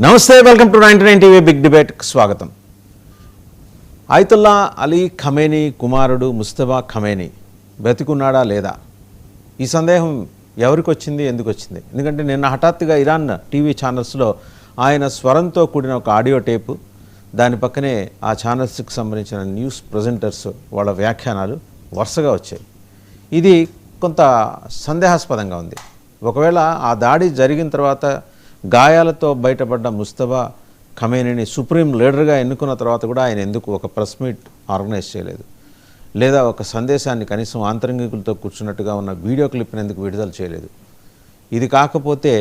నమస్తే, welcome to 99 TV big debate స్వాగతం. Ayatollah Ali Khamenei కుమారుడు ముస్తఫా ఖమేనీ బ్రతికున్నాడా లేదా? ఈ సందేహం ఎవరికి వచ్చింది, ఎందుకు వచ్చింది? ఎందుకంటే నిన్న హఠాత్తుగా ఇరాన్ టీవీ ఛానల్స్లో ఆయన స్వరంతో కూడిన ఒక ఆడియో టేపు, దాని పక్కనే ఆ ఛానల్స్కి సంబంధించిన న్యూస్ ప్రజెంటర్స్ వాళ్ళ వ్యాఖ్యానాలు వరుసగా వచ్చాయి. ఇది కొంత సందేహాస్పదంగా ఉంది. ఒకవేళ ఆ దాడి జరిగిన తర్వాత గాయాలతో బయటపడ్డ ముస్తఫా ఖమేనీని సుప్రీం లీడర్గా ఎన్నుకున్న తర్వాత కూడా ఆయన ఎందుకు ఒక ప్రెస్ మీట్ ఆర్గనైజ్ చేయలేదు? లేదా ఒక సందేశాన్ని కనీసం ఆంతరంగికులతో కూర్చున్నట్టుగా ఉన్న వీడియో క్లిప్ని ఎందుకు విడుదల చేయలేదు? ఇది కాకపోతే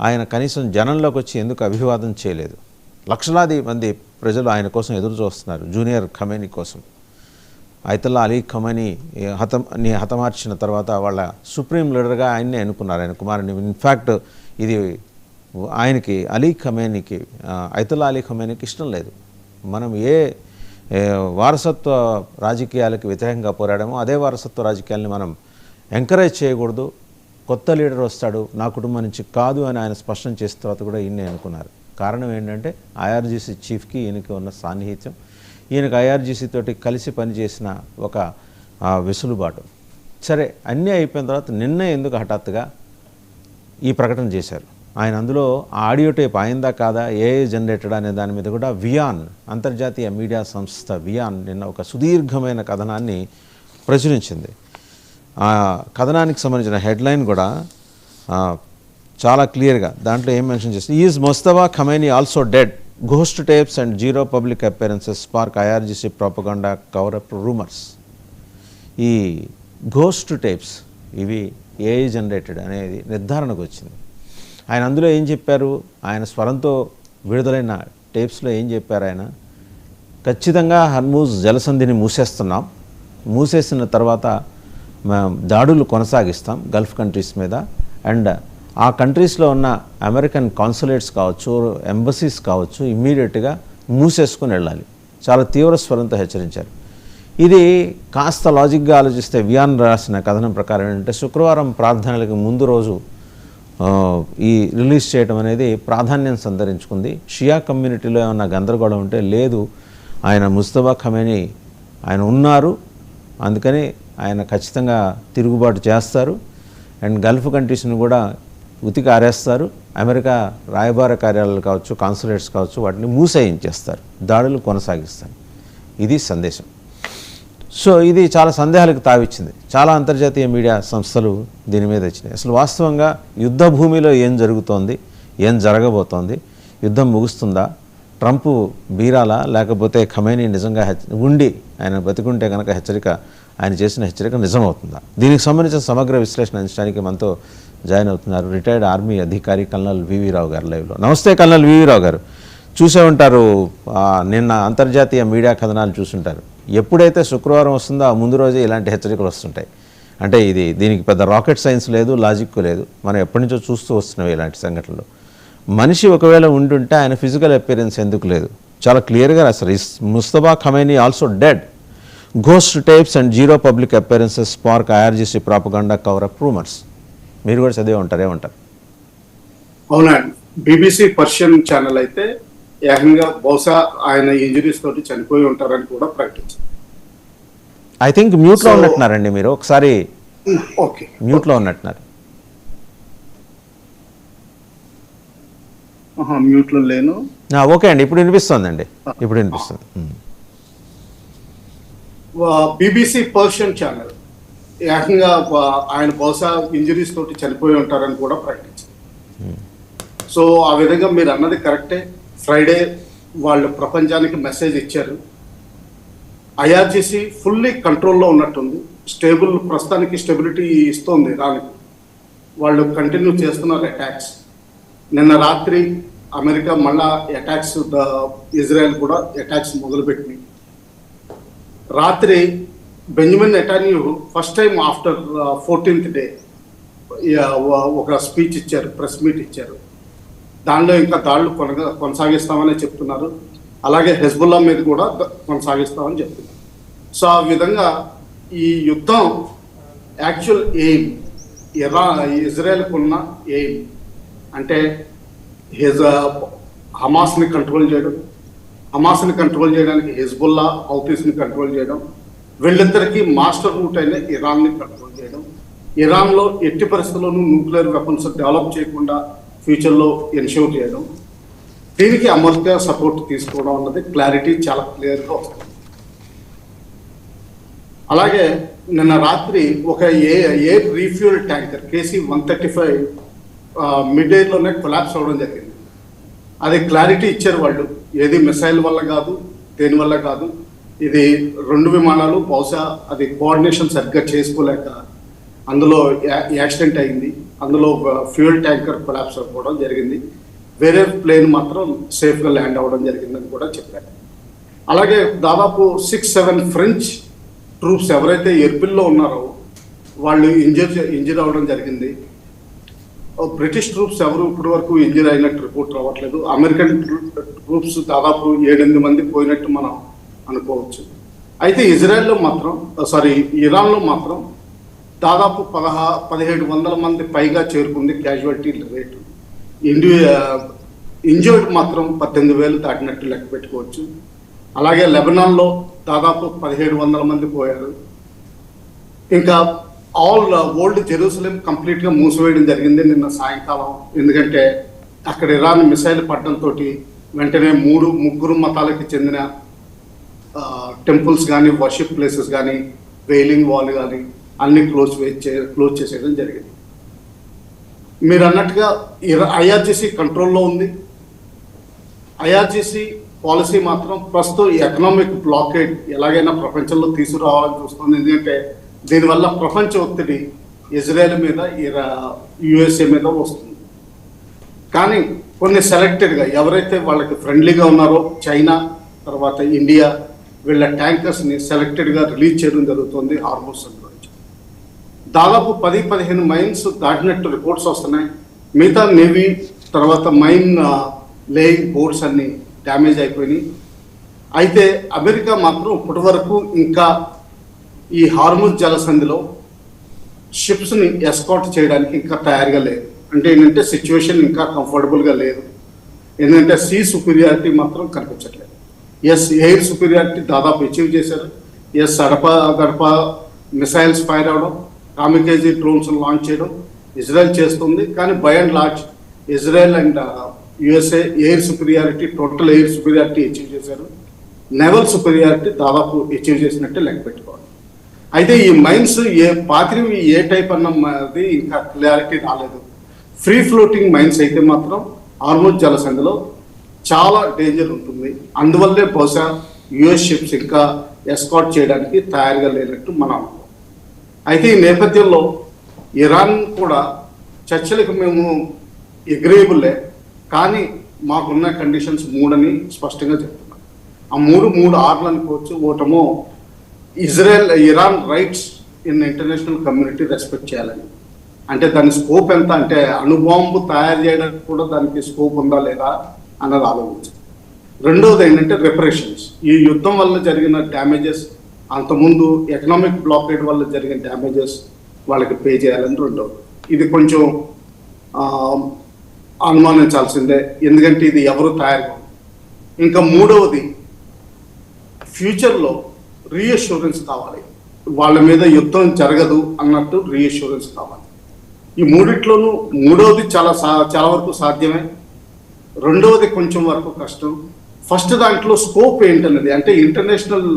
ఆయన కనీసం జనంలోకి వచ్చి ఎందుకు అభివాదం చేయలేదు? లక్షలాది మంది ప్రజలు ఆయన కోసం ఎదురు చూస్తున్నారు, జూనియర్ ఖమేనీ కోసం. అయతుల్లా అలీ ఖమేనీ హతమార్చిన తర్వాత వాళ్ళ సుప్రీం లీడర్గా ఆయన్నే ఎన్నుకున్నారు, ఆయన కుమారుని. ఇన్ఫ్యాక్ట్ ఇది ఆయనకి అలీ ఖమేనీకి, అయతుల్లా అలీ ఖమేనీకి ఇష్టం లేదు. మనం ఏ వారసత్వ రాజకీయాలకు వ్యతిరేకంగా పోరాడామో అదే వారసత్వ రాజకీయాలని మనం ఎంకరేజ్ చేయకూడదు. కొత్త లీడర్ వస్తాడు, నా కుటుంబం నుంచి కాదు అని ఆయన స్పష్టం చేసిన తర్వాత కూడా ఈయన్నే అనుకున్నారు. కారణం ఏంటంటే ఐఆర్జీసీ చీఫ్కి ఈయనకి ఉన్న సాన్నిహిత్యం, ఈయనకు ఐఆర్జీసీ తోటి కలిసి పనిచేసిన ఒక వెసులుబాటు. సరే, అన్నీ అయిపోయిన తర్వాత నిన్న ఎందుకు హఠాత్తుగా ఈ ప్రకటన చేశారు? ఆయన అందులో ఆడియో టేప్ అయిందా కాదా, ఏఐ జనరేటెడ్ అనే దాని మీద కూడా వియాన్, అంతర్జాతీయ మీడియా సంస్థ వియాన్ నిన్న ఒక సుదీర్ఘమైన కథనాన్ని ప్రచురించింది. ఆ కథనానికి సంబంధించిన హెడ్లైన్ కూడా చాలా క్లియర్గా దాంట్లో ఏం మెన్షన్ చేస్తుంది? Is Mustafa Khamenei also dead, ghost tapes and zero public appearances spark IRGC propaganda coverup rumours. ఈ ఘోస్ట్ టేప్స్ ఇవి ఏఐ జనరేటెడ్ అనేది నిర్ధారణకు వచ్చింది. ఆయన అందులో ఏం చెప్పారు? ఆయన స్వరంతో విడుదలైన టేప్స్లో ఏం చెప్పారు? ఆయన ఖచ్చితంగా హర్మూజ్ జలసంధిని మూసేస్తున్నాం, మూసేసిన తర్వాత దాడులు కొనసాగిస్తాం గల్ఫ్ కంట్రీస్ మీద, అండ్ ఆ కంట్రీస్లో ఉన్న అమెరికన్ కాన్సులేట్స్ కావచ్చు, ఎంబసీస్ కావచ్చు, ఇమ్మీడియట్గా మూసేసుకుని వెళ్ళాలి. చాలా తీవ్ర స్వరంతో హెచ్చరించారు. ఇది కాస్త లాజిక్గా ఆలోచిస్తే వియాన్ రాసిన కథనం ప్రకారం ఏంటంటే, శుక్రవారం ప్రార్థనలకు ముందు రోజు ఈ రిలీజ్ చేయడం అనేది ప్రాధాన్యం సంతరించుకుంది. షియా కమ్యూనిటీలో ఏమన్నా గందరగోళం ఉంటే లేదు, ఆయన ముస్తఫా ఖమేనీ ఆయన ఉన్నారు, అందుకని ఆయన ఖచ్చితంగా తిరుగుబాటు చేస్తారు, అండ్ గల్ఫ్ కంట్రీస్ని కూడా ఉతికి ఆరేస్తారు, అమెరికా రాయబార కార్యాలయాలు కావచ్చు, కాన్సులేట్స్ కావచ్చు, వాటిని మూసేయించేస్తారు, దాడులు కొనసాగిస్తారు. ఇది సందేశం. సో ఇది చాలా సందేహాలకు తావిచ్చింది. చాలా అంతర్జాతీయ మీడియా సంస్థలు దీని మీద వచ్చినాయి. అసలు వాస్తవంగా యుద్ధ భూమిలో ఏం జరుగుతోంది, ఏం జరగబోతోంది? యుద్ధం ముగుస్తుందా? ట్రంప్ బీరాలా, లేకపోతే ఖమేనీ నిజంగా ఉండి ఆయన బతికుంటే కనుక ఆయన చేసిన హెచ్చరిక నిజమవుతుందా? దీనికి సంబంధించిన సమగ్ర విశ్లేషణ అందించడానికి మనతో జాయిన్ అవుతున్నారు రిటైర్డ్ ఆర్మీ అధికారి కల్నల్ వివి రావు గారు లైవ్లో. నమస్తే కల్నల్ వివి రావు గారు. చూసే ఉంటారు, నిన్న అంతర్జాతీయ మీడియా కథనాలు చూసుంటారు. ఎప్పుడైతే శుక్రవారం వస్తుందో ఆ ముందు రోజే ఇలాంటి హెచ్చరికలు వస్తుంటాయి. అంటే దీనికి పెద్ద రాకెట్ సైన్స్ లేదు, లాజిక్ లేదు, మనం ఎప్పటి నుంచో చూస్తూ వస్తున్నాం ఇలాంటి సంఘటనలు. మనిషి ఒకవేళ ఉంటుంటే ఆయన ఫిజికల్ అపియరెన్స్ ఎందుకు లేదు? చాలా క్లియర్గా రాస్తారు. Mustafa Khamenei also dead, ghost tapes and zero public appearances spark IRGC propaganda coverup rumours. మీరు కూడా చదివే ఉంటారు, ఏమంటారు? అవునా, బీబీసీ పర్షియన్ ఛానల్ అయితే ఏకంగా బహుశా ఆయన ఇంజరీస్ తోటి చనిపోయి ఉంటారని కూడా ప్రకటించారు. ఐ థింక్ మ్యూట్లో ఉన్నట్టున్నారండి మీరు, ఒకసారి ఓకే మ్యూట్లో ఉన్నట్టున్నారు. మ్యూట్లో లేను. ఓకే అండి, ఇప్పుడు వినిపిస్తుందండి, ఇప్పుడు వినిపిస్తుంది. బీబీసీ పర్షియన్ ఛానల్ ఏకంగా ఆయన బహుశా ఇంజరీస్ తోటి చనిపోయి ఉంటారని కూడా ప్రకటించారు. సో ఆ విధంగా మీరు అన్నది కరెక్టే. ఫ్రైడే వాళ్ళు ప్రపంచానికి మెసేజ్ ఇచ్చారు. ఐఆర్జీసీ ఫుల్లీ కంట్రోల్లో ఉన్నట్టుంది, ప్రస్తుతానికి స్టెబిలిటీ ఇస్తుంది దానికి. వాళ్ళు కంటిన్యూ చేస్తున్నారు అటాక్స్. నిన్న రాత్రి అమెరికా మళ్ళా అటాక్స్, ఇజ్రాయెల్ కూడా అటాక్స్ మొదలుపెట్టింది. రాత్రి Benjamin Netanyahu first time after 14th day ఒక స్పీచ్ ఇచ్చారు, ప్రెస్ మీట్ ఇచ్చారు. దానిలో ఇంకా దాడులు కొనసాగిస్తామని చెప్తున్నారు. అలాగే హెజ్బుల్లా మీద కూడా కొనసాగిస్తామని చెప్తున్నారు. సో ఆ విధంగా ఈ యుద్ధం యాక్చువల్ ఎయిమ్, ఇజ్రాయెల్కు ఉన్న ఎయిమ్ అంటే హమాస్ని కంట్రోల్ చేయడం, హమాస్ని కంట్రోల్ చేయడానికి హెజ్బుల్లా, హౌతీస్ని కంట్రోల్ చేయడం, వీళ్ళిద్దరికీ మాస్టర్ రూట్ అయిన ఇరాన్ని కంట్రోల్ చేయడం, ఇరాన్లో ఎట్టి పరిస్థితుల్లోనూ న్యూక్లియర్ వెపన్స్ డెవలప్ చేయకుండా ఫ్యూచర్లో ఎన్ష్యూర్ చేయడం, దీనికి అమెరికా సపోర్ట్ తీసుకోవడం అన్నది క్లారిటీ చాలా క్లియర్గా వస్తుంది. అలాగే నిన్న రాత్రి ఒక air refuel tanker KC-135 mid ఎయిర్లోనే కొలాప్స్ అవ్వడం జరిగింది. అది క్లారిటీ ఇచ్చారు వాళ్ళు, ఏది మిసైల్ వల్ల కాదు, దేనివల్ల కాదు, ఇది 2 విమానాలు బహుశా అది కోఆర్డినేషన్ సరిగ్గా చేసుకోలేక అందులో యాక్సిడెంట్ అయింది, అందులో ఫ్యూయల్ ట్యాంకర్ కొలాప్స్ అవ్వడం జరిగింది, వేరే ప్లేన్ మాత్రం సేఫ్గా ల్యాండ్ అవ్వడం జరిగిందని కూడా చెప్పారు. అలాగే దాదాపు 6-7 ఫ్రెంచ్ ట్రూప్స్ ఎవరైతే ఎర్బిల్లో ఉన్నారో వాళ్ళు ఇంజర్ అవ్వడం జరిగింది. బ్రిటిష్ ట్రూప్స్ ఎవరు ఇప్పటి వరకు ఇంజర్ అయినట్టు రిపోర్ట్ రావట్లేదు. అమెరికన్ ట్రూప్స్ దాదాపు 7-8 మంది పోయినట్టు మనం అనుకోవచ్చు. అయితే ఇజ్రాయెల్లో మాత్రం ఇరాన్లో మాత్రం దాదాపు 1700 మంది పైగా చేరుకుంది క్యాజువాలిటీ రేటు. ఇంజర్డ్ మాత్రం 18,000 దాటినట్టు లెక్క పెట్టుకోవచ్చు. అలాగే లెబనాన్లో దాదాపు 1700 మంది పోయారు. ఇంకా ఓల్డ్ జెరూసలేం కంప్లీట్గా మూసివేయడం జరిగింది నిన్న సాయంకాలం. ఎందుకంటే అక్కడ ఇరాన్ మిసైల్ పడడంతో వెంటనే 3 మతాలకి చెందిన టెంపుల్స్ కానీ, వర్షిప్ ప్లేసెస్ కానీ, వెయిలింగ్ వాల్ కానీ అన్ని క్లోజ్ చేసేయడం జరిగింది. మీరు అన్నట్టుగా IRGC కంట్రోల్లో ఉంది. IRGC పాలసీ మాత్రం ప్రస్తుతం ఈ ఎకనామిక్ బ్లాకేడ్ ఎలాగైనా ప్రపంచంలో తీసుకురావాలని చూస్తుంది. ఎందుకంటే దీనివల్ల ప్రపంచ ఒత్తిడి ఇజ్రాయెల్ మీద, USA మీద వస్తుంది. కానీ కొన్ని సెలెక్టెడ్గా ఎవరైతే వాళ్ళకి ఫ్రెండ్లీగా ఉన్నారో, చైనా, తర్వాత ఇండియా, వీళ్ళ ట్యాంకర్స్ని సెలెక్టెడ్గా రిలీజ్ చేయడం జరుగుతుంది హార్మోస్ నుంచి. దాదాపు 10-15 మైన్స్ దాటినట్టు రిపోర్ట్స్ వస్తున్నాయి. మిగతా నేవీ తర్వాత మైన్ లేయింగ్ బోట్స్ అన్ని డ్యామేజ్ అయిపోయినాయి. అయితే అమెరికా మాత్రం ఇప్పటి వరకు ఇంకా ఈ హార్ముజ్ జలసంధిలో షిప్స్ని ఎస్కాట్ చేయడానికి ఇంకా తయారుగా లేదు. అంటే ఏంటంటే సిచ్యువేషన్ ఇంకా కంఫర్టబుల్గా లేదు. ఏంటంటే సీ సుపీరియారిటీ మాత్రం కనిపించట్లేదు. ఎయిర్ సుపీరియారిటీ దాదాపు అచీవ్ చేశారు. గడప మిసైల్స్ ఫైర్ అవడం, కామికేజీ డ్రోన్స్ లాంచ్ చేయడం ఇజ్రాయెల్ చేస్తుంది. కానీ by and large Israel and USA air superiority, total air superiority achieve చేశారు. నెవల్ సుపీరియారిటీ దాదాపు అచీవ్ చేసినట్టే లెక్క పెట్టుకోవాలి. అయితే ఈ మైన్స్ పాతిరివి ఏ టైప్ అన్నది ఇంకా క్లారిటీ రాలేదు. ఫ్రీ ఫ్లోటింగ్ మైన్స్ అయితే మాత్రం హార్ముజ్ జలసంధిలో చాలా డేంజర్ ఉంటుంది. అందువల్లే బహుశా US షిప్స్ ఇంకా ఎస్కాట్ చేయడానికి తయారుగా లేనట్టు మనం అనుకోం. అయితే ఈ నేపథ్యంలో ఇరాన్ కూడా చర్చలకు మేము అగ్రీయబుల్లే, కానీ మాకున్న కండిషన్స్ 3 అని స్పష్టంగా చెప్తున్నాం. ఆ 3 ఆర్లు అనుకోవచ్చు. ఒకటేమో Iran rights in international community respect చేయాలని. అంటే దాని స్కోప్ ఎంత అంటే అణుబాంబు తయారు చేయడానికి కూడా దానికి స్కోప్ ఉందా లేదా అన్నది ఆలోచించాలి. రెండోది ఏంటంటే రిపరేషన్స్. ఈ యుద్ధం వల్ల జరిగిన డ్యామేజెస్, అంతకుముందు ఎకనామిక్ బ్లాకేడ్ వల్ల జరిగిన డ్యామేజెస్ వాళ్ళకి పే చేయాలని రెండోది. ఇది కొంచెం అనుమానించాల్సిందే, ఎందుకంటే ఇది ఎవరు తయారు. ఇంకా మూడవది ఫ్యూచర్లో రీఅష్యూరెన్స్ కావాలి. వాళ్ళ మీద యుద్ధం జరగదు అన్నట్టు రీఅష్యూరెన్స్ కావాలి. ఈ మూడిట్లోనూ మూడవది చాలా వరకు సాధ్యమే, రెండవది కొంచెం వరకు కష్టం. ఫస్ట్ దాంట్లో స్కోప్ ఏంటన్నది, అంటే ఇంటర్నేషనల్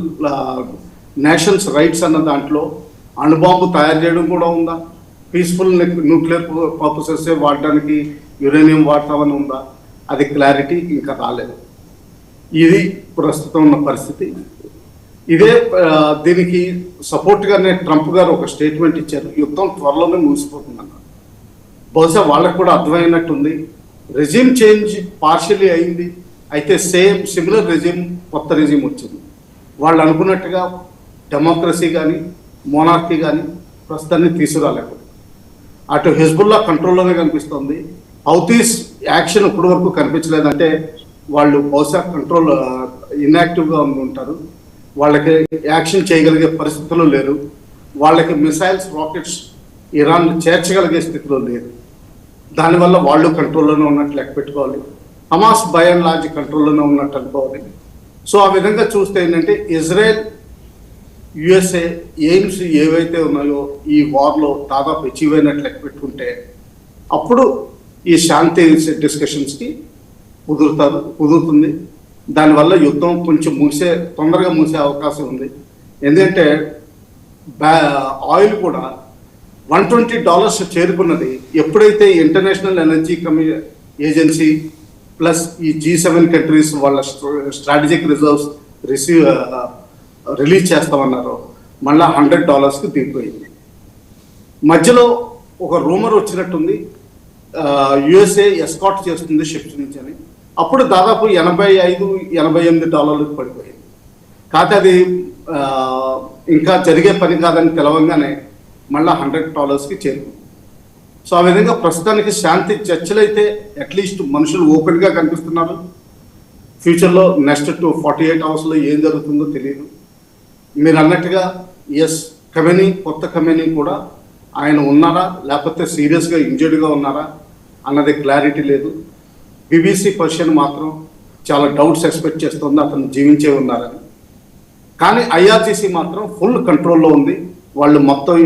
నేషన్స్ రైట్స్ అన్న దాంట్లో అణుబాంబు తయారు చేయడం కూడా ఉందా, పీస్ఫుల్ న్యూక్లియర్ పర్పసెస్ వాడడానికి యురేనియం వాడతామని ఉందా, అది క్లారిటీ ఇంకా రాలేదు. ఇది ప్రస్తుతం ఉన్న పరిస్థితి. ఇదే దీనికి సపోర్ట్గానే ట్రంప్ గారు ఒక స్టేట్మెంట్ ఇచ్చారు, యుద్ధం త్వరలోనే ముగిసిపోతుందన్నారు. బహుశా వాళ్ళకు కూడా అర్థమైనట్టుంది. రెజిమ్ చేంజ్ పార్షియలీ అయింది, అయితే సిమిలర్ రెజిమ్, కొత్త రెజిమ్ వచ్చింది. వాళ్ళు అనుకున్నట్టుగా డెమోక్రసీ కానీ మోనార్కీ కానీ ప్రస్తుతాన్ని తీసుకురాలేకపోతే. అటు హిజ్బుల్లా కంట్రోల్లోనే కనిపిస్తుంది. హౌతీస్ యాక్షన్ ఇప్పటి వరకు కనిపించలేదంటే వాళ్ళు బహుశా కంట్రోల్ ఇన్యాక్టివ్గా ఉంటారు. వాళ్ళకి యాక్షన్ చేయగలిగే పరిస్థితుల్లో లేరు. వాళ్ళకి మిసైల్స్, రాకెట్స్ ఇరాన్ చేర్చగలిగే స్థితిలో లేదు. దానివల్ల వాళ్ళు కంట్రోల్లోనే ఉన్నట్టు లెక్క పెట్టుకోవాలి. హమాస్ బై అండ్ లార్జ్ కంట్రోల్లోనే ఉన్నట్టు అనుకోవాలి. సో ఆ విధంగా చూస్తే ఏంటంటే ఇజ్రాయెల్ యుఎస్ఏ ఎయిమ్స్ ఏవైతే ఉన్నాయో ఈ వార్లో దాదాపు అచీవ్ అయినట్లు లెక్క పెట్టుకుంటే అప్పుడు ఈ శాంతి డిస్కషన్స్కి కుదురుతుంది. దానివల్ల యుద్ధం కొంచెం తొందరగా ముగిసే అవకాశం ఉంది. ఎందుకంటే ఆయిల్ కూడా $120 చేరుకున్నది ఎప్పుడైతే ఇంటర్నేషనల్ ఎనర్జీ ఏజెన్సీ ప్లస్ ఈ G7 కంట్రీస్ వాళ్ళ స్ట్రాటజిక్ రిజర్వ్స్ రిలీజ్ చేస్తామన్నారో మళ్ళా $100కి దిగిపోయింది. మధ్యలో ఒక రూమర్ వచ్చినట్టుంది, యుఎస్ఏ ఎస్కాట్ చేస్తుంది షిప్స్ నుంచి అని. అప్పుడు దాదాపు $85-88 పడిపోయింది. కాకపోతే అది ఇంకా జరిగే పని కాదని తెలవంగానే మళ్ళీ $100కి చేరుకుంది. సో ఆ విధంగా ప్రస్తుతానికి శాంతి చర్చలు అయితే అట్లీస్ట్ మనుషులు ఓపెన్గా కనిపిస్తున్నారు. ఫ్యూచర్లో నెక్స్ట్ 48 అవర్స్లో ఏం జరుగుతుందో తెలియదు. మీరు అన్నట్టుగా కొత్త ఖమేనీ కూడా ఆయన ఉన్నారా లేకపోతే సీరియస్గా ఇంజర్డ్గా ఉన్నారా అన్నది క్లారిటీ లేదు. బీబీసీ పర్షియన్ మాత్రం చాలా డౌట్స్ ఎక్స్పెక్ట్ చేస్తుంది అతను జీవించే ఉన్నారని. కానీ ఐఆర్జీసీ మాత్రం ఫుల్ కంట్రోల్లో ఉంది. వాళ్ళు మొత్తం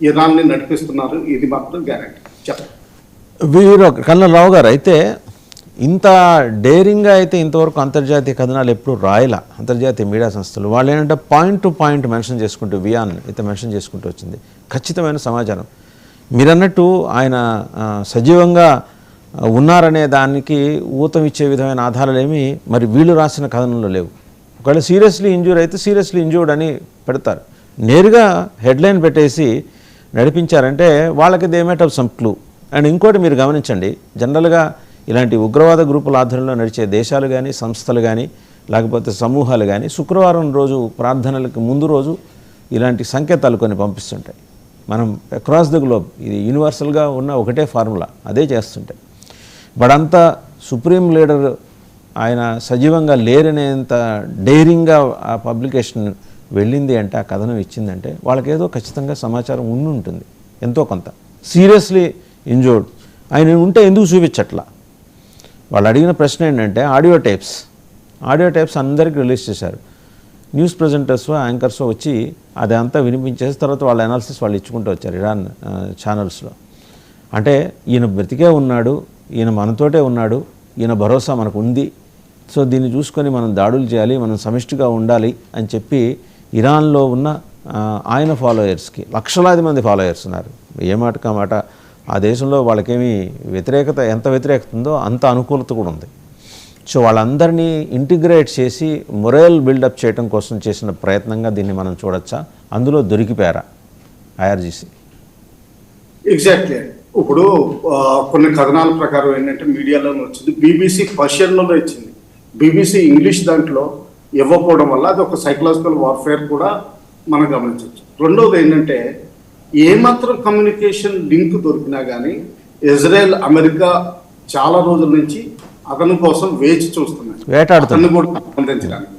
ఇరాన్ని నడిపిస్తున్నారు, ఇది మాత్రం గ్యారెంటీ. చెప్పండి. వీరు కన్నరావు గారు అయితే ఇంత డేరింగ్గా అయితే ఇంతవరకు అంతర్జాతీయ కథనాలు ఎప్పుడు రాయలా అంతర్జాతీయ మీడియా సంస్థలు. వాళ్ళు ఏంటంటే పాయింట్ టు పాయింట్ మెన్షన్ చేసుకుంటూ వియాన్ అయితే మెన్షన్ చేసుకుంటూ వచ్చింది ఖచ్చితమైన సమాచారం. మీరన్నట్టు ఆయన సజీవంగా ఉన్నారనే దానికి ఊతం ఇచ్చే విధమైన ఆధారాలు ఏమి మరి వీళ్ళు రాసిన కథనంలో లేవు. ఒకవేళ సీరియస్లీ ఇంజూర్ అయితే సీరియస్లీ ఇంజూర్డ్ అని పెడతారు. నేరుగా హెడ్లైన్ పెట్టేసి నడిపించారంటే వాళ్ళకి they might have some clue. And ఇంకోటి మీరు గమనించండి, జనరల్గా ఇలాంటి ఉగ్రవాద గ్రూపుల ఆధ్వర్యంలో నడిచే దేశాలు కానీ సంస్థలు కానీ లేకపోతే సమూహాలు కానీ శుక్రవారం రోజు ప్రార్థనలకు ముందు రోజు ఇలాంటి సంకేతాలు కొన్ని పంపిస్తుంటాయి. మనం అక్రాస్ ద గ్లోబ్ ఇది యూనివర్సల్గా ఉన్న ఒకటే ఫార్ములా, అదే చేస్తుంటాయి. బట్ అంత సుప్రీం లీడర్ ఆయన సజీవంగా లేరనేంత డైరింగ్గా ఆ పబ్లికేషన్ వెళ్ళింది అంటే, ఆ కథనం ఇచ్చిందంటే వాళ్ళకేదో ఖచ్చితంగా సమాచారం ఉంటుంది ఎంతో కొంత. సీరియస్లీ ఇంజూర్డ్ ఆయన ఉంటే ఎందుకు చూపించట్లా? వాళ్ళు అడిగిన ప్రశ్న ఏంటంటే ఆడియో టేప్స్ అందరికీ రిలీజ్ చేశారు. న్యూస్ ప్రజెంటర్స్ యాంకర్స్ వచ్చి అదంతా వినిపించేసి తర్వాత వాళ్ళ అనాలిసిస్ వాళ్ళు ఇచ్చుకుంటూ వచ్చారు ఇరాన్ ఛానల్స్లో. అంటే ఈయన బ్రతికే ఉన్నాడు, ఈయన మనతోటే ఉన్నాడు, ఈయన భరోసా మనకు ఉంది, సో దీన్ని చూసుకొని మనం దాడులు చేయాలి, మనం సమిష్టిగా ఉండాలి అని చెప్పి ఇరాన్లో ఉన్న ఆయన ఫాలోయర్స్కి లక్షలాది మంది ఫాలోయర్స్ ఉన్నారు. ఏ మాటకా మాట ఆ దేశంలో వాళ్ళకేమీ ఎంత వ్యతిరేకత ఉందో అంత అనుకూలత కూడా ఉంది. సో వాళ్ళందరినీ ఇంటిగ్రేట్ చేసి మొరల్ బిల్డప్ చేయడం కోసం చేసిన ప్రయత్నంగా దీన్ని మనం చూడొచ్చా? అందులో దొరికిపోయారా ఐఆర్జీసీ? ఎగ్జాక్ట్లీ. ఇప్పుడు కొన్ని కథనాల ప్రకారం ఏంటంటే మీడియాలో వచ్చింది, బీబీసీ పర్షియన్లో ఇచ్చింది, బీబీసీ ఇంగ్లీష్ దాంట్లో ఇవ్వకపోవడం వల్ల అది ఒక సైకలాజికల్ వార్ఫేర్ కూడా మనం గమనించవచ్చు. రెండవది ఏంటంటే ఏమాత్రం కమ్యూనికేషన్ లింక్ దొరికినా కానీ ఇజ్రాయెల్ అమెరికా చాలా రోజుల నుంచి అతని కోసం వేచి చూస్తున్నాడు, అతన్ని కూడా అందించడానికి.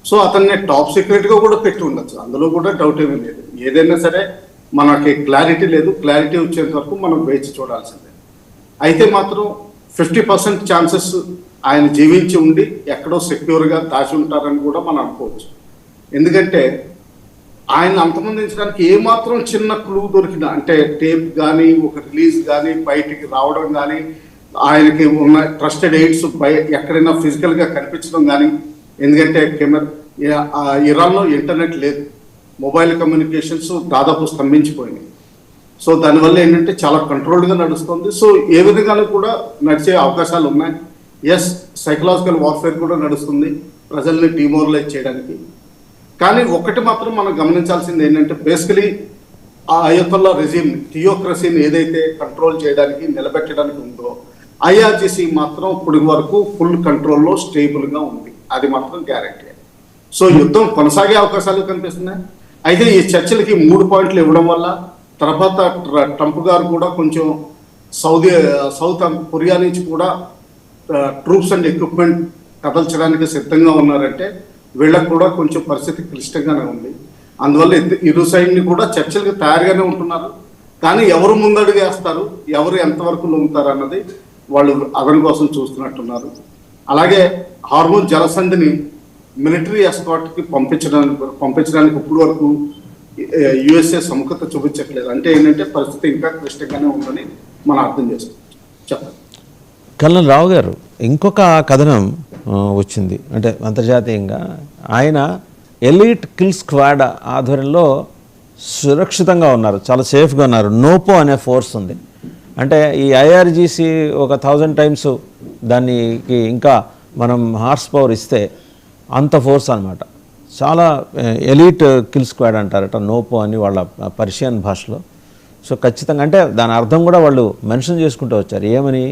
సో అతన్ని టాప్ సీక్రెట్ గా కూడా పెట్టి ఉండొచ్చు, అందులో కూడా డౌట్ ఏమీ లేదు. ఏదైనా సరే మనకి క్లారిటీ లేదు, క్లారిటీ వచ్చేంత వరకు మనం వేచి చూడాల్సిందే. అయితే మాత్రం 50% ఛాన్సెస్ ఆయన జీవించి ఉండి ఎక్కడో సెక్యూర్గా దాచి ఉంటారని కూడా మనం అనుకోవచ్చు. ఎందుకంటే ఆయన అంతమందించడానికి ఏమాత్రం చిన్న క్లూ దొరికినా, అంటే టేప్ కానీ ఒక రిలీజ్ కానీ బయటికి రావడం కానీ ఆయనకి ఉన్న ట్రస్టెడ్ ఎయిడ్స్ ఎక్కడైనా ఫిజికల్గా కనిపించడం కానీ, ఎందుకంటే ఇరాన్లో ఇంటర్నెట్ లేదు, మొబైల్ కమ్యూనికేషన్స్ దాదాపు స్తంభించిపోయినాయి. సో దానివల్ల ఏంటంటే చాలా కంట్రోల్డ్గా నడుస్తుంది. సో ఏ విధంగా కూడా నడిచే అవకాశాలు ఉన్నాయి. సైకలాజికల్ వార్ఫేర్ కూడా నడుస్తుంది ప్రజల్ని డిమోరలైజ్ చేయడానికి. కానీ ఒకటి మాత్రం మనం గమనించాల్సింది ఏంటంటే బేసికలీ ఆ అయతొల్లా రెజీమ్ థియోక్రసీని ఏదైతే కంట్రోల్ చేయడానికి నిలబెట్టడానికి ఉందో ఐఆర్జీసీ మాత్రం ఇప్పటి వరకు ఫుల్ కంట్రోల్లో స్టేబుల్గా ఉంది, అది మాత్రం గ్యారెంటీ. సో యుద్ధం కొనసాగే అవకాశాలు కనిపిస్తున్నాయి. అయితే ఈ చర్చలకి 3 పాయింట్లు ఇవ్వడం వల్ల తర్వాత ట్రంప్ గారు కూడా కొంచెం సౌత్ కొరియా నుంచి కూడా ట్రూప్స్ అండ్ ఎక్విప్మెంట్ కదల్చడానికి సిద్ధంగా ఉన్నారంటే వీళ్ళకు కూడా కొంచెం పరిస్థితి క్లిష్టంగానే ఉంది. అందువల్ల ఇరు సైడ్ని కూడా చర్చలకు తయారుగానే ఉంటున్నారు. కానీ ఎవరు ముందడుగు వేస్తారు, ఎవరు ఎంతవరకు లొంగుతారు అన్నది వాళ్ళు అతని కోసం చూస్తున్నట్టున్నారు. అలాగే హార్మోన్ జలసంధిని మిలిటరీ ఎస్కాట్కి పంపించడానికి ఇప్పుడు వరకు యుఎస్ఏ సముఖత చూపించట్లేదు. అంటే ఏంటంటే పరిస్థితి ఇంకా క్లిష్టంగానే ఉందని మనం అర్థం చేసుకోవచ్చు. చెప్పండి. కల్నల్ రావు గారు, ఇంకొక కథనం వచ్చింది, అంటే అంతర్జాతీయంగా ఆయన ఎలీట్ కిల్ స్క్వాడ్ ఆధ్వర్యంలో సురక్షితంగా ఉన్నారు, చాలా సేఫ్గా ఉన్నారు. నోపో అనే ఫోర్స్ ఉంది. అంటే ఈ ఐఆర్జీసీ ఒక 1000 టైమ్స్ దానికి ఇంకా మనం హార్స్ పవర్ ఇస్తే అంత ఫోర్స్ అనమాట. చాలా ఎలీట్ కిల్ స్క్వాడ్ అంటారట నోపో అని వాళ్ళ పర్షియన్ భాషలో. సో ఖచ్చితంగా అంటే దాని అర్థం కూడా వాళ్ళు మెన్షన్ చేసుకుంటూ వచ్చారు. ఏమని?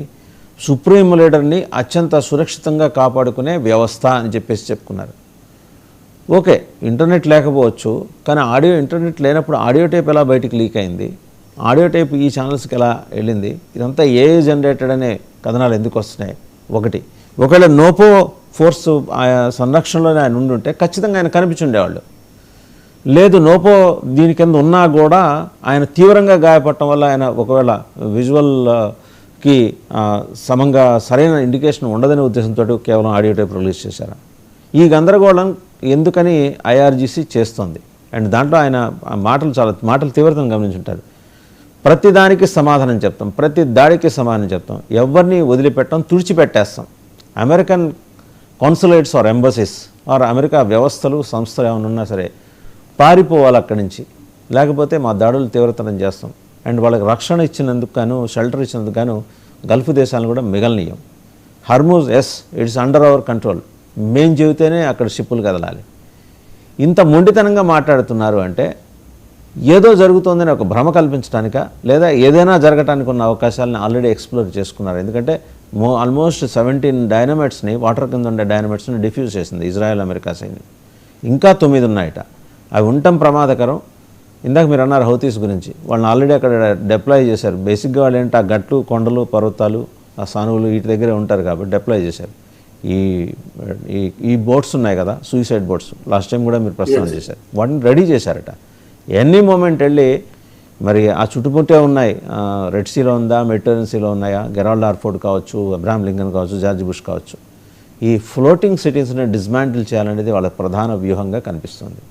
సుప్రీం లీడర్ని అత్యంత సురక్షితంగా కాపాడుకునే వ్యవస్థ అని చెప్పేసి చెప్పుకున్నారు. ఓకే, ఇంటర్నెట్ లేకపోవచ్చు, కానీ ఇంటర్నెట్ లేనప్పుడు ఆడియో టేప్ ఎలా బయటికి లీక్ అయింది, ఆడియో టేప్ ఈ ఛానల్స్కి ఎలా వెళ్ళింది, ఇదంతా ఏఐ జనరేటెడ్ అనే కథనాలు ఎందుకు వస్తున్నాయి? ఒకవేళ నోపో ఫోర్స్ సంరక్షణలోనే ఆయన ఉండుంటే ఖచ్చితంగా ఆయన కనిపించి ఉండేవాళ్ళు. లేదు, నోపో దీని కింద ఉన్నా కూడా ఆయన తీవ్రంగా గాయపడటం వల్ల ఆయన ఒకవేళ విజువల్కి సమంగా సరైన ఇండికేషన్ ఉండదనే ఉద్దేశంతో కేవలం ఆడియో టేప్ రిలీజ్ చేశారు. ఈ గందరగోళం ఎందుకని ఐఆర్జీసీ చేస్తుంది? అండ్ దాంట్లో ఆయన మాటల తీవ్రతను గమనించుంటారు. ప్రతి దానికి సమాధానం చెప్తాం, ప్రతి దాడికి సమాధానం చెప్తాం, ఎవరిని వదిలిపెట్టడం, తుడిచిపెట్టేస్తాం. American consulates or embassies or America వ్యవస్థలు సంస్థలు ఏమైనా ఉన్నా సరే పారిపోవాలి అక్కడి నుంచి, లేకపోతే మా దాడులు తీవ్రతరం చేస్తాం. అండ్ వాళ్ళకి రక్షణ ఇచ్చినందుకు గాను, షెల్టర్ ఇచ్చినందుకు గాను గల్ఫ్ దేశాలను కూడా మిగలనీయం. Hormuz it's under our control, మేం చెబితేనే అక్కడ షిప్పులు కదలాలి. ఇంత మొండితనంగా మాట్లాడుతున్నారు అంటే ఏదో జరుగుతుందని ఒక భ్రమ కల్పించడానిక, లేదా ఏదైనా జరగటానికి ఉన్న అవకాశాలను ఆల్రెడీ ఎక్స్ప్లోర్ చేసుకున్నారు. ఎందుకంటే ఆల్మోస్ట్ 17 డైనమైట్స్ని, వాటర్ కింద ఉండే డైనమైట్స్ని డిఫ్యూజ్ చేసింది ఇజ్రాయెల్ అమెరికా సైన్యం. ఇంకా 9 ఉన్నాయట. అవి ఉండటం ప్రమాదకరం. ఇందాక మీరు అన్నారు హౌతీస్ గురించి, వాళ్ళని ఆల్రెడీ అక్కడ డిప్లాయ్ చేశారు. బేసిక్గా వాళ్ళు ఏంటి, ఆ గట్లు, కొండలు, పర్వతాలు, ఆ సానువులు వీటి దగ్గరే ఉంటారు కాబట్టి డిప్లాయ్ చేశారు. ఈ బోట్స్ ఉన్నాయి కదా, సూసైడ్ బోట్స్, లాస్ట్ టైం కూడా మీరు ప్రస్తావన చేశారు, వాటిని రెడీ చేశారట. ఎనీ మూమెంట్ వెళ్ళి మరి ఆ చుట్టుముట్టే ఉన్నాయి, రెడ్ సీలో ఉందా, మెడిటరేనియన్ సీలో ఉన్నాయా, గెరాల్డ్ ఆర్ఫోర్డ్ కావచ్చు, అబ్రహాం లింకన్ కావచ్చు, జార్జ్ బుష్ కావచ్చు, ఈ ఫ్లోటింగ్ సిటీస్ని డిస్మాంటిల్ చేయాలనేది వాళ్ళ ప్రధాన వ్యూహంగా కనిపిస్తుంది.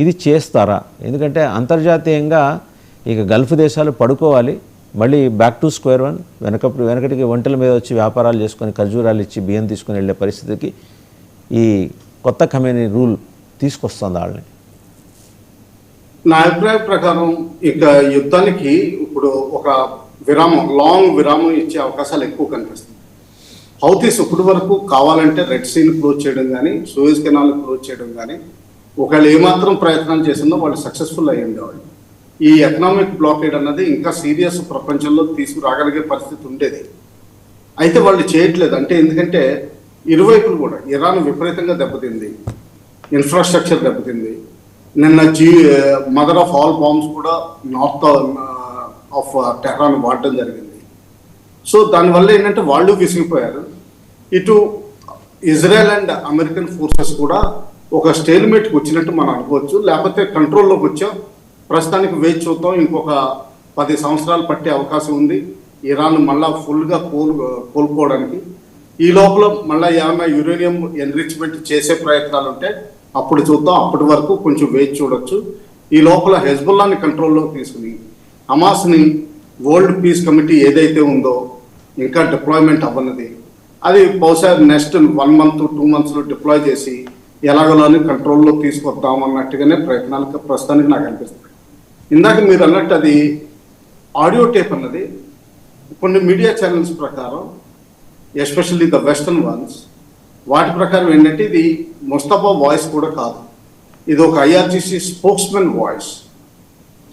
ఇది చేస్తారా? ఎందుకంటే అంతర్జాతీయంగా ఇక గల్ఫ్ దేశాలు పడుకోవాలి, మళ్ళీ బ్యాక్ టు స్క్వేర్ వన్, వెనకటికి ఒంటెల మీద వచ్చి వ్యాపారాలు చేసుకొని ఖర్జూరాలు ఇచ్చి బియ్యం తీసుకొని వెళ్ళే పరిస్థితికి ఈ కొత్త ఖమేనీ రూల్ తీసుకొస్తుంది వాళ్ళని. నా అభిప్రాయం ప్రకారం ఇక యుద్ధానికి ఇప్పుడు ఒక లాంగ్ విరామం ఇచ్చే అవకాశాలు ఎక్కువ కనిపిస్తుంది. హౌతీస్ ఇప్పటి వరకు కావాలంటే రెడ్ సీని క్లోజ్ చేయడం కానీ, సూయజ్ కెనాల్ క్లోజ్ చేయడం కానీ, ఒకవేళ ఏమాత్రం ప్రయత్నాలు చేసిందో వాళ్ళు సక్సెస్ఫుల్ అయ్యి ఉండేవాళ్ళు. ఈ ఎకనామిక్ బ్లాకేడ్ అన్నది ఇంకా సీరియస్ ప్రపంచంలో తీసుకురాగలిగే పరిస్థితి ఉండేది. అయితే వాళ్ళు చేయట్లేదు. అంటే ఎందుకంటే ఇరువైపులు కూడా ఇరాన్ విపరీతంగా దెబ్బతింది, ఇన్ఫ్రాస్ట్రక్చర్ దెబ్బతింది. నిన్న మదర్ ఆఫ్ ఆల్ బాంబ్స్ కూడా నార్త్ ఆఫ్ టెహ్రాన్ వాడడం జరిగింది. సో దానివల్ల ఏంటంటే వాళ్ళు విసిగిపోయారు. ఇటు ఇజ్రాయెల్ అండ్ అమెరికన్ ఫోర్సెస్ కూడా ఒక స్టేల్మేట్కి వచ్చినట్టు మనం అనుకోవచ్చు. లేకపోతే కంట్రోల్లోకి వచ్చాం, ప్రస్తుతానికి వేచి చూద్దాం, ఇంకొక 10 సంవత్సరాలు పట్టే అవకాశం ఉంది ఇరాన్ మళ్ళా ఫుల్గా కోలుకోవడానికి. ఈ లోపల మళ్ళీ ఏమైనా యురేనియం ఎన్రిచ్మెంట్ చేసే ప్రయత్నాలు ఉంటే అప్పుడు చూద్దాం, అప్పటి వరకు కొంచెం వేచి చూడొచ్చు. ఈ లోపల హెజ్బుల్లాని కంట్రోల్లోకి తీసుకుని హమాస్ని వరల్డ్ పీస్ కమిటీ ఏదైతే ఉందో ఇంకా డిప్లాయ్మెంట్ అవ్వన్నది, అది బహుశా నెక్స్ట్ 1 month 2 monthsలో డిప్లాయ్ చేసి ఎలాగోలని కంట్రోల్లో తీసుకొద్దాం అన్నట్టుగానే ప్రయత్నాలకు ప్రస్తుతానికి నాకు అనిపిస్తుంది. ఇందాక మీరు అన్నట్టు అది ఆడియో టేప్ అన్నది కొన్ని మీడియా ఛానల్స్ ప్రకారం, ఎస్పెషల్లీ ద వెస్టర్న్ వన్స్, వాటి ప్రకారం ఏంటంటే ఇది ముస్తఫా వాయిస్ కూడా కాదు, ఇది ఒక IRGC spokesmen voice.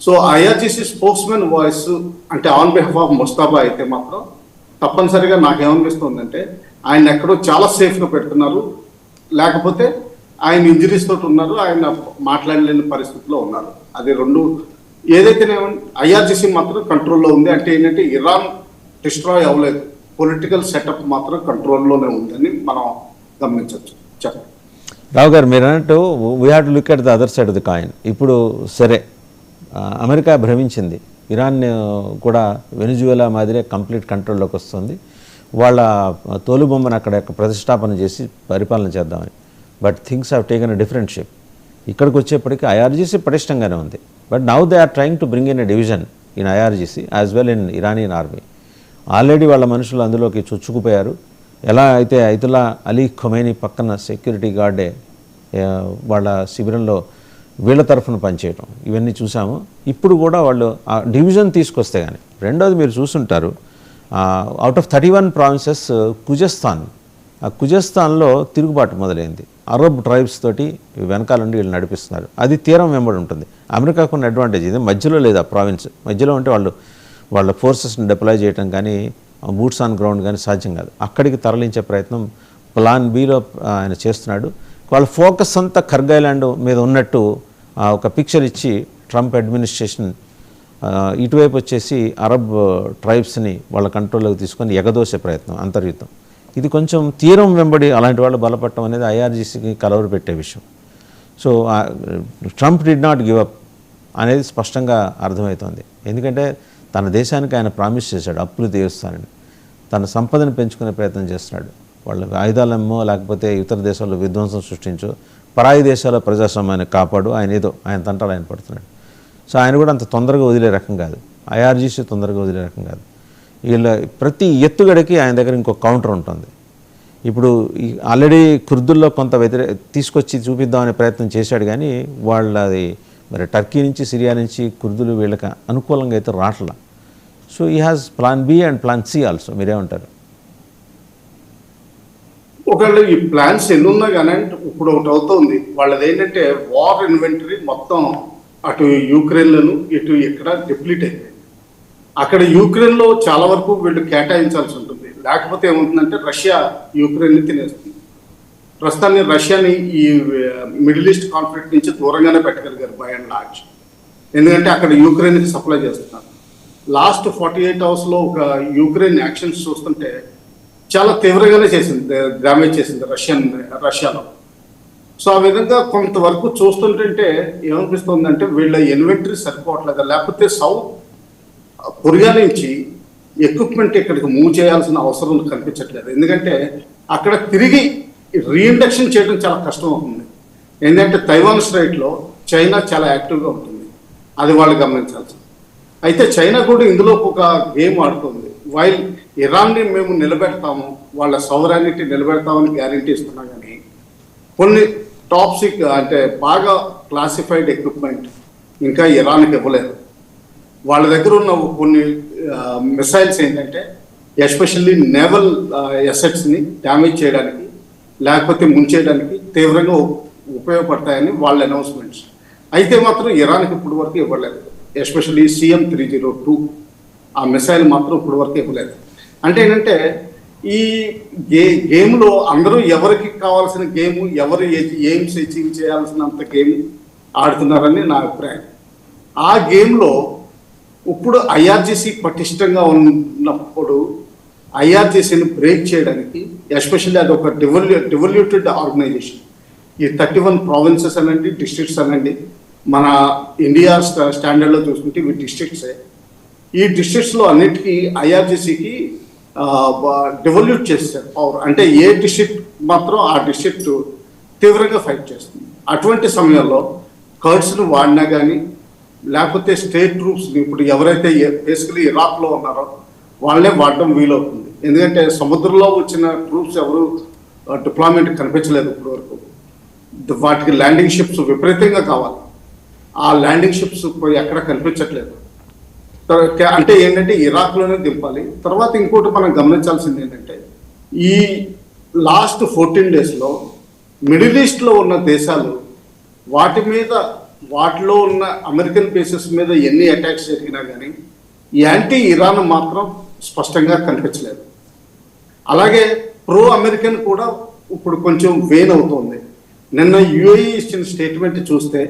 So IRGC spokesmen voice అంటే ఆన్ బిహాఫ్ ఆఫ్ ముస్తఫా అయితే మాత్రం తప్పనిసరిగా నాకేమనిపిస్తుందంటే ఆయన ఎక్కడో చాలా సేఫ్గా పెడుతున్నారు, లేకపోతే ఆయన ఇంజరీస్ తోటి ఉన్నారు, ఆయన మాట్లాడలేని పరిస్థితిలో ఉన్నారు. అది రెండు ఏదైతేనే ఐఆర్జీసీ మాత్రం కంట్రోల్లో ఉంది. అంటే ఏంటంటే ఇరాన్ డిస్ట్రాయ్ అవ్వలేదు, పొలిటికల్ సెటప్ మాత్రం కంట్రోల్లోనే ఉందని మనం గమనించవచ్చు. చెప్పండి రావు గారు, మీరు అన్నట్టు we have to look at the other side of the coin. ఇప్పుడు సరే, అమెరికా భ్రమించింది, ఇరాన్ కూడా వెనిజువేలా మాదిరే కంప్లీట్ కంట్రోల్లోకి వస్తుంది. వాళ్ళ తోలుబొమ్మను అక్కడ ప్రతిష్టాపన చేసి పరిపాలన చేద్దామని. But things have taken a different shape. ఇక్కడికి వచ్చేప్పటికీ ఐఆర్జీసీ పటిష్టంగానే ఉంది. But now they are trying to bring in a division in IRGC as well in Iranian army. Already వాళ్ళ మనుషులు అందులోకి చొచ్చుకుపోయారు. ఎలా అయితే ఐతుల్లా అలీ ఖొమైనీ పక్కన సెక్యూరిటీ గార్డే వాళ్ళ శిబిరంలో వీళ్ళ తరఫున పనిచేయటం ఇవన్నీ చూసాము. ఇప్పుడు కూడా వాళ్ళు ఆ డివిజన్ తీసుకొస్తే కానీ. రెండోది మీరు చూసుంటారు, అవుట్ ఆఫ్ 31 ప్రావిన్సెస్ ఖుజస్థాన్, ఆ ఖుజస్థాన్లో తిరుగుబాటు మొదలైంది. అరబ్ ట్రైబ్స్ తోటి వెనకాల నుండి వీళ్ళు నడిపిస్తున్నారు. అది తీరం వెంబడి ఉంటుంది. అమెరికాకు ఉన్న అడ్వాంటేజ్ ఇది, మధ్యలో లేదు ఆ ప్రావిన్స్. మధ్యలో ఉంటే వాళ్ళ ఫోర్సెస్ని డిప్లాయ్ చేయడం కానీ బూట్స్ ఆన్ గ్రౌండ్ కానీ సాధ్యం కాదు. అక్కడికి తరలించే ప్రయత్నం ప్లాన్ బిలో ఆయన చేస్తున్నాడు. వాళ్ళ ఫోకస్ అంతా ఖర్గ్ ఐలాండ్ మీద ఉన్నట్టు ఒక పిక్చర్ ఇచ్చి ట్రంప్ అడ్మినిస్ట్రేషన్ ఇటువైపు వచ్చేసి అరబ్ ట్రైబ్స్ని వాళ్ళ కంట్రోల్లోకి తీసుకొని ఎగదోసే ప్రయత్నం, అంతర్యుద్ధం. ఇది కొంచెం తీరం వెంబడి అలాంటి వాళ్ళు బలపడటం అనేది ఐఆర్జీసీకి కలవరు పెట్టే విషయం. So Trump did not give up అనేది స్పష్టంగా అర్థమవుతోంది. ఎందుకంటే తన దేశానికి ఆయన ప్రామిస్ చేశాడు అప్పులు తీరుస్తానని. తన సంపదను పెంచుకునే ప్రయత్నం చేస్తున్నాడు. వాళ్ళ ఆయుధాలమ్మో లేకపోతే ఇతర దేశాల్లో విధ్వంసం సృష్టించో, పరాయి దేశాల ప్రజాస్వామ్యాన్ని కాపాడు, ఆయన తంటాలు ఆయన పడుతున్నాడు. సో ఆయన కూడా అంత తొందరగా వదిలే రకం కాదు. ఐఆర్జీసీ తొందరగా వదిలే రకం కాదు. వీళ్ళ ప్రతి ఎత్తుగడకి ఆయన దగ్గర ఇంకో కౌంటర్ ఉంటుంది. ఇప్పుడు ఆల్రెడీ కుర్దుల్లో కొంత తీసుకొచ్చి చూపిద్దామనే ప్రయత్నం చేశాడు, కానీ వాళ్ళది మరి టర్కీ నుంచి సిరియా నుంచి కుర్దులు వీళ్ళకి అనుకూలంగా అయితే రాట్లా. సో ఈ has plan B and plan C also. మీరేమంటారు? ఒకవేళ ఈ ప్లాన్స్ ఎన్ని ఉన్నా కానీ ఇప్పుడు ఒకటి అవుతుంది, వాళ్ళది ఏంటంటే వార్ ఇన్వెంటరీ మొత్తం అటు యూక్రెయిన్లను ఇటు ఇక్కడ డిప్లీట్ అయిపోయింది. అక్కడ యూక్రెయిన్లో చాలా వరకు వీళ్ళు కేటాయించాల్సి ఉంటుంది. లేకపోతే ఏమవుతుందంటే రష్యా యూక్రెయిన్ని తినేస్తుంది. ప్రస్తుతాన్ని రష్యాని ఈ మిడిల్ ఈస్ట్ కాన్ఫ్లిక్ట్ నుంచి దూరంగానే పెట్టగలిగారు బై అండ్ లార్జ్. ఎందుకంటే అక్కడ యూక్రెయిన్కి సప్లై చేస్తున్నారు. లాస్ట్ 48 అవర్స్లో ఒక యూక్రెయిన్ యాక్షన్స్ చూస్తుంటే చాలా తీవ్రంగానే చేసింది, డ్యామేజ్ చేసింది రష్యాలో. సో ఆ విధంగా కొంతవరకు చూస్తుంటే ఏమనిపిస్తుందంటే వీళ్ళ ఇన్వెంటరీ సరిపోవట్లేదు. లేకపోతే సౌత్ కొరియా నుంచి ఎక్విప్మెంట్ ఇక్కడికి మూవ్ చేయాల్సిన అవసరం కనిపించట్లేదు. ఎందుకంటే అక్కడ తిరిగి రీఇండక్షన్ చేయడం చాలా కష్టం అవుతుంది. ఏంటంటే తైవాన్ స్ట్రైట్లో చైనా చాలా యాక్టివ్గా ఉంటుంది, అది వాళ్ళు గమనించాల్సింది. అయితే చైనా కూడా ఇందులో ఒక గేమ్ ఆడుతుంది. వైల్ ఇరాన్ని మేము నిలబెడతాము, వాళ్ళ సౌవరానిటీ నిలబెడతామని గ్యారంటీ ఇస్తున్నాం, కానీ కొన్ని టాప్ అంటే బాగా క్లాసిఫైడ్ ఎక్విప్మెంట్ ఇంకా ఇరాన్కి ఇవ్వలేదు. వాళ్ళ దగ్గర ఉన్న కొన్ని మిసైల్స్ ఏంటంటే ఎస్పెషల్లీ నేవల్ ఎసెట్స్ని డ్యామేజ్ చేయడానికి లేకపోతే ముంచేయడానికి తీవ్రంగా ఉపయోగపడతాయని వాళ్ళ అనౌన్స్మెంట్స్. అయితే మాత్రం ఇరాన్కి ఇప్పుడు వరకు ఇవ్వలేదు. ఎస్పెషల్లీ CM-302 ఆ మిసైల్ మాత్రం ఇప్పుడు వరకు ఇవ్వలేదు. అంటే ఏంటంటే ఈ గేమ్లో అందరూ ఎవరికి కావాల్సిన గేమ్, ఎవరు ఎయిమ్స్ అచీవ్ చేయాల్సినంత గేమ్ ఆడుతున్నారని నా అభిప్రాయం. ఆ గేమ్లో ఇప్పుడు ఐఆర్జీసీ పటిష్టంగా ఉన్నప్పుడు ఐఆర్జీసీని బ్రేక్ చేయడానికి, ఎస్పెషల్లీ అది ఒక డివల్యూటెడ్ ఆర్గనైజేషన్. ఈ 31 ప్రావిన్సెస్ అనండి, డిస్ట్రిక్ట్స్ అనండి, మన ఇండియా స్టాండర్డ్లో చూసుకుంటే ఇవి డిస్ట్రిక్ట్సే. ఈ డిస్ట్రిక్ట్స్లో అన్నిటికీ ఐఆర్జీసీకి డివల్యూట్ చేస్తారు పవర్. అంటే ఏ డిస్ట్రిక్ట్ మాత్రం ఆ డిస్ట్రిక్ట్ తీవ్రంగా ఫైట్ చేస్తుంది. అటువంటి సమయంలో కర్డ్స్ను వాడినా కానీ లేకపోతే స్టేట్ ట్రూప్స్ని ఇప్పుడు ఎవరైతే బేసికలీ ఇరాక్లో ఉన్నారో వాళ్ళే వాడడం వీలవుతుంది. ఎందుకంటే సముద్రంలో వచ్చిన ట్రూప్స్ ఎవరు డిప్లాయ్మెంట్ కనిపించలేదు ఇప్పటి వరకు. వాటికి ల్యాండింగ్ షిప్స్ విపరీతంగా కావాలి. ఆ ల్యాండింగ్ షిప్స్ ఎక్కడ కనిపించట్లేదు. అంటే ఏంటంటే ఇరాక్లోనే దింపాలి. తర్వాత ఇంకోటి మనం గమనించాల్సింది ఏంటంటే ఈ లాస్ట్ 14 డేస్లో మిడిల్ ఈస్ట్లో ఉన్న దేశాలు వాటిలో ఉన్న అమెరికన్ బేసెస్ మీద ఎన్ని అటాక్స్ జరిగినా కానీ యాంటీ ఇరాన్ మాత్రం స్పష్టంగా కనిపించలేదు. అలాగే ప్రో అమెరికన్ కూడా ఇప్పుడు కొంచెం వెయిన్ అవుతుంది. నిన్న యుఏఈ ఇచ్చిన స్టేట్మెంట్ చూస్తే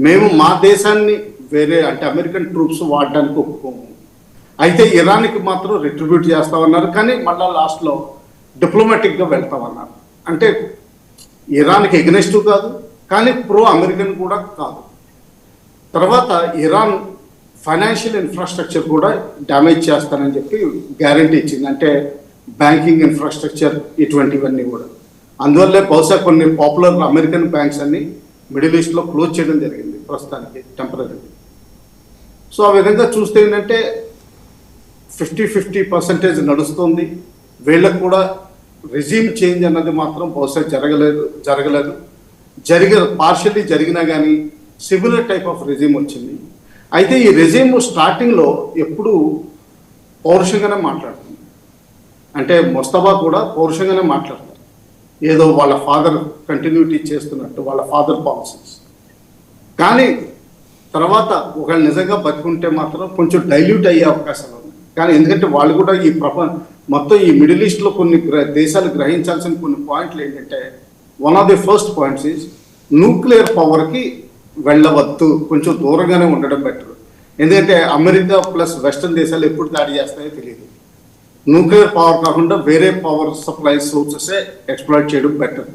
మేము మా దేశాన్ని వేరే అంటే అమెరికన్ ట్రూప్స్ వాడడానికి ఒప్పుకోము, అయితే ఇరాన్కి మాత్రం రిట్రిబ్యూట్ చేస్తామన్నారు, కానీ మళ్ళీ లాస్ట్లో డిప్లొమాటిక్గా వెళ్తామన్నారు. అంటే ఇరాన్కి ఎగ్నెస్టివ్ కాదు, కానీ ప్రో అమెరికన్ కూడా కాదు. తర్వాత ఇరాన్ ఫైనాన్షియల్ ఇన్ఫ్రాస్ట్రక్చర్ కూడా డ్యామేజ్ చేస్తానని చెప్పి గ్యారంటీ ఇచ్చింది. అంటే బ్యాంకింగ్ ఇన్ఫ్రాస్ట్రక్చర్ ఇటువంటివన్నీ కూడా. అందువల్లే బహుశా కొన్ని పాపులర్ అమెరికన్ బ్యాంక్స్ అన్ని మిడిల్ ఈస్ట్లో క్లోజ్ చేయడం జరిగింది ప్రస్తుతానికి టెంపరీ. సో ఆ విధంగా చూస్తే ఏంటంటే 50-50% నడుస్తుంది. వీళ్ళకు కూడా రెజ్యూమ్ చేంజ్ అన్నది మాత్రం బహుశా జరగలేదు. పార్షియల్లీ జరిగినా కానీ సిమిలర్ టైప్ ఆఫ్ రెజ్యూమ్ వచ్చింది. అయితే ఈ రెజ్యూమ్ స్టార్టింగ్లో ఎప్పుడు పౌరుషంగానే మాట్లాడుతుంది. అంటే ముస్తఫా కూడా పౌరుషంగానే మాట్లాడతారు, ఏదో వాళ్ళ ఫాదర్ కంటిన్యూటీ చేస్తున్నట్టు, వాళ్ళ ఫాదర్ పాలసీస్. కానీ తర్వాత ఒకవేళ నిజంగా బతుకుంటే మాత్రం కొంచెం డైల్యూట్ అయ్యే అవకాశాలు ఉన్నాయి. కానీ ఎందుకంటే వాళ్ళు కూడా ఈ మొత్తం ఈ మిడిల్ ఈస్ట్లో కొన్ని దేశాలు గ్రహించాల్సిన కొన్ని పాయింట్లు ఏంటంటే, one of the first points is nuclear పవర్కి వెళ్ళవద్దు, కొంచెం దూరంగానే ఉండడం బెటర్. ఎందుకంటే అమెరికా ప్లస్ వెస్టర్న్ దేశాలు ఎప్పుడు దాడి చేస్తాయో తెలియదు. న్యూక్లియర్ పవర్ కాకుండా వేరే పవర్ సప్లై సోర్సెసే ఎక్స్ప్లాయిట్ చేయడం బెటర్.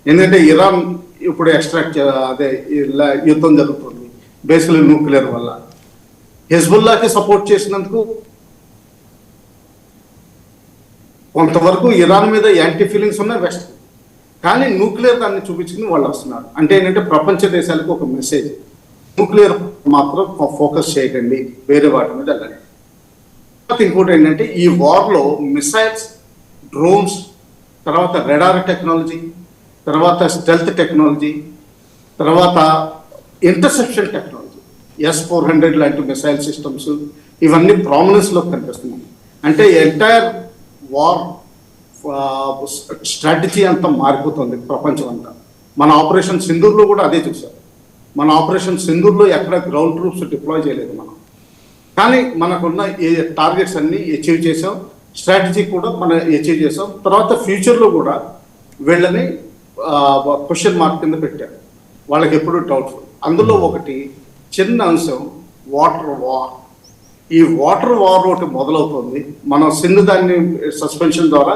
ఎందుకంటే ఇరాన్ ఇప్పుడు యుద్ధం జరుగుతుంది బేసికలీ న్యూక్లియర్ వల్ల. హెజ్బుల్లాకి సపోర్ట్ చేసినందుకు కొంతవరకు ఇరాన్ మీద యాంటీ ఫీలింగ్స్ ఉన్నాయి వెస్ట్, కానీ న్యూక్లియర్ దాన్ని చూపించుకుని వాళ్ళు వస్తున్నారు. అంటే ఏంటంటే ప్రపంచ దేశాలకు ఒక మెసేజ్, న్యూక్లియర్ మాత్రం ఫోకస్ చేయకండి, వేరే వాటి మీద వెళ్ళండి. ఇంకోటి ఏంటంటే ఈ వార్లో మిసైల్స్, డ్రోన్స్, తర్వాత రెడార్ టెక్నాలజీ, తర్వాత స్టెల్త్ టెక్నాలజీ, తర్వాత ఇంటర్సెప్షన్ టెక్నాలజీ, S-400 లాంటి మిసైల్ సిస్టమ్స్, ఇవన్నీ ప్రామినెన్స్లో కనిపిస్తున్నాయి. అంటే ఎంటైర్ వార్ స్ట్రాటజీ అంతా మారిపోతుంది ప్రపంచం అంతా. మన ఆపరేషన్ సింధూర్లో కూడా అదే చూసాం. మన ఆపరేషన్ సింధూర్లో ఎక్కడ గ్రౌండ్ ట్రూప్స్ డిప్లాయ్ చేయలేదు మనం, కానీ మనకున్న టార్గెట్స్ అన్ని అచీవ్ చేసాం, స్ట్రాటజీ కూడా మనం అచీవ్ చేసాం. తర్వాత ఫ్యూచర్లో కూడా వీళ్ళని క్వశ్చన్ మార్క్ కింద పెట్టారు, వాళ్ళకి ఎప్పుడు డౌట్ఫుల్. అందులో ఒకటి చిన్న అంశం వాటర్ వార్. ఈ వాటర్ వార్ ఒకటి మొదలవుతుంది. మనం సింధు దాన్ని సస్పెన్షన్ ద్వారా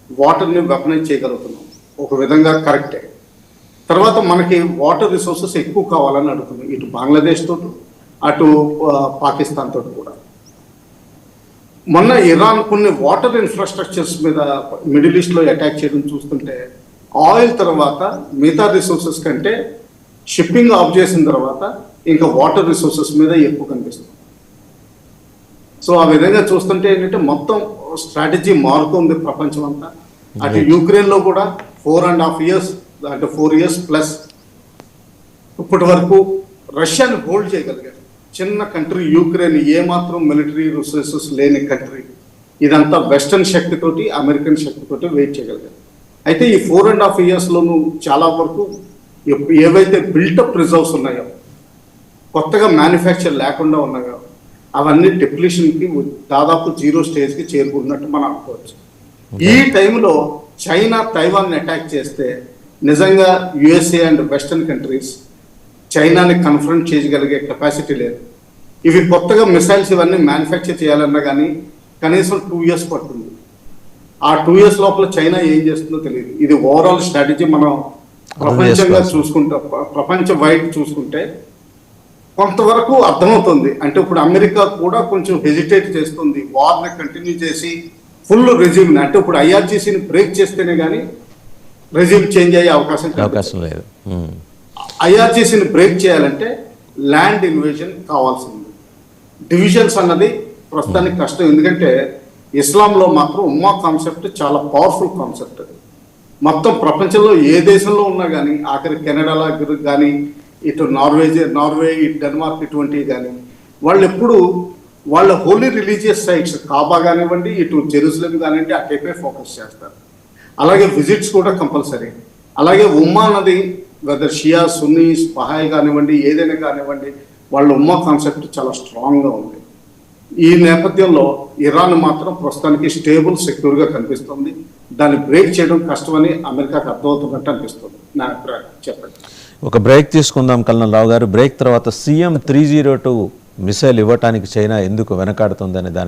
వాటర్ని వెపనైజ్ చేయగలుగుతున్నాం, ఒక విధంగా కరెక్టే. తర్వాత మనకి వాటర్ రిసోర్సెస్ ఎక్కువ కావాలని అడుగుతున్నాం, ఇటు బంగ్లాదేశ్ తోటి అటు పాకిస్తాన్ తోటి కూడా. మొన్న ఇరాన్ కొన్ని వాటర్ ఇన్ఫ్రాస్ట్రక్చర్స్ మీద మిడిల్ ఈస్ట్లో అటాక్ చేయడం చూస్తుంటే, ఆయిల్ తర్వాత మిగతా రిసోర్సెస్ కంటే షిప్పింగ్ ఆఫ్ చేసిన తర్వాత ఇంకా వాటర్ రిసోర్సెస్ మీద ఎక్కువ కనిపిస్తుంది. సో ఆ విధంగా చూస్తుంటే ఏంటంటే మొత్తం స్ట్రాటజీ మారుతుంది ప్రపంచం అంతా. అటు యుక్రెయిన్లో కూడా 4.5 years, అంటే 4 years ప్లస్ ఇప్పటి వరకు రష్యాని హోల్డ్ చేయగలిగారు. చిన్న కంట్రీ యుక్రెయిన్, ఏమాత్రం మిలిటరీ రిసోర్సెస్ లేని కంట్రీ, ఇదంతా వెస్టర్న్ శక్తితోటి అమెరికన్ శక్తితోటి వెయిట్ చేయగలిగారు. అయితే ఈ 4.5 yearsలోనూ చాలా వరకు ఏవైతే బిల్టప్ రిజర్వ్స్ ఉన్నాయో, కొత్తగా మ్యానుఫ్యాక్చర్ లేకుండా ఉన్నాయో, అవన్నీ డిప్లీషన్కి దాదాపు 0 స్టేజ్కి చేరుకున్నట్టు మనం అనుకోవచ్చు. ఈ టైంలో చైనా తైవాన్ని అటాక్ చేస్తే నిజంగా యుఎస్ఏ అండ్ వెస్టర్న్ కంట్రీస్ చైనాని కన్ఫ్రంట్ చేయగలిగే కెపాసిటీ లేదు. ఇవి కొత్తగా మిసైల్స్ ఇవన్నీ మ్యానుఫ్యాక్చర్ చేయాలన్నా కానీ కనీసం 2 years పడుతుంది. ఆ 2 years లోపల చైనా ఏం చేస్తుందో తెలియదు. ఇది ఓవరాల్ స్ట్రాటజీ మనం ప్రపంచంగా చూసుకుంటే, ప్రపంచ వైడ్ చూసుకుంటే కొంతవరకు అర్థమవుతుంది. అంటే ఇప్పుడు అమెరికా కూడా కొంచెం హెజిటేట్ చేస్తుంది, వార్ని కంటిన్యూ చేసి ఫుల్ రెజ్యూమ్ని, అంటే ఇప్పుడు IRGCని బ్రేక్ చేస్తేనే కానీ రెజ్యూమ్ చేంజ్ అయ్యే అవకాశం లేదు. IRGCని బ్రేక్ చేయాలంటే ల్యాండ్ ఇన్వేజన్ కావాల్సింది. డివిజన్స్ అన్నది ప్రస్తుతానికి కష్టం, ఎందుకంటే ఇస్లాంలో మాత్రం ఉమ్మా కాన్సెప్ట్ చాలా పవర్ఫుల్ కాన్సెప్ట్. మొత్తం ప్రపంచంలో ఏ దేశంలో ఉన్నా కానీ, ఆఖరి కెనడాలో కానీ, ఇటు నార్వే, ఇటు డెన్మార్క్ ఇటువంటివి కానీ, వాళ్ళు ఎప్పుడు వాళ్ళ హోలీ రిలీజియస్ సైట్స్ కాబా కానివ్వండి, ఇటు జెరూసలేం కానివ్వండి, అటువైపే ఫోకస్ చేస్తారు. అలాగే విజిట్స్ కూడా కంపల్సరీ. అలాగే ఉమ్మా అన్నది వెదర్ షియా, సున్నీస్, బహాయ్ కానివ్వండి, ఏదైనా కానివ్వండి, వాళ్ళ ఉమ్మా కాన్సెప్ట్ చాలా స్ట్రాంగ్గా ఉంది. ఈ నేపథ్యంలో ఇరాన్ మాత్రం ప్రస్తుతానికి స్టేబుల్, సెక్యూర్గా కనిపిస్తుంది. దాన్ని బ్రేక్ చేయడం కష్టమని అమెరికాకు అర్థమవుతున్నట్టు అనిపిస్తుంది. నా అభిప్రాయం. చెప్పండి. ఒక బ్రేక్ తీసుకుందాం కల్నల్ రావు గారు. బ్రేక్ తర్వాత CM-302 మిసైల్ ఇవ్వటానికి చైనా ఎందుకు వెనకాడుతుందనే దాని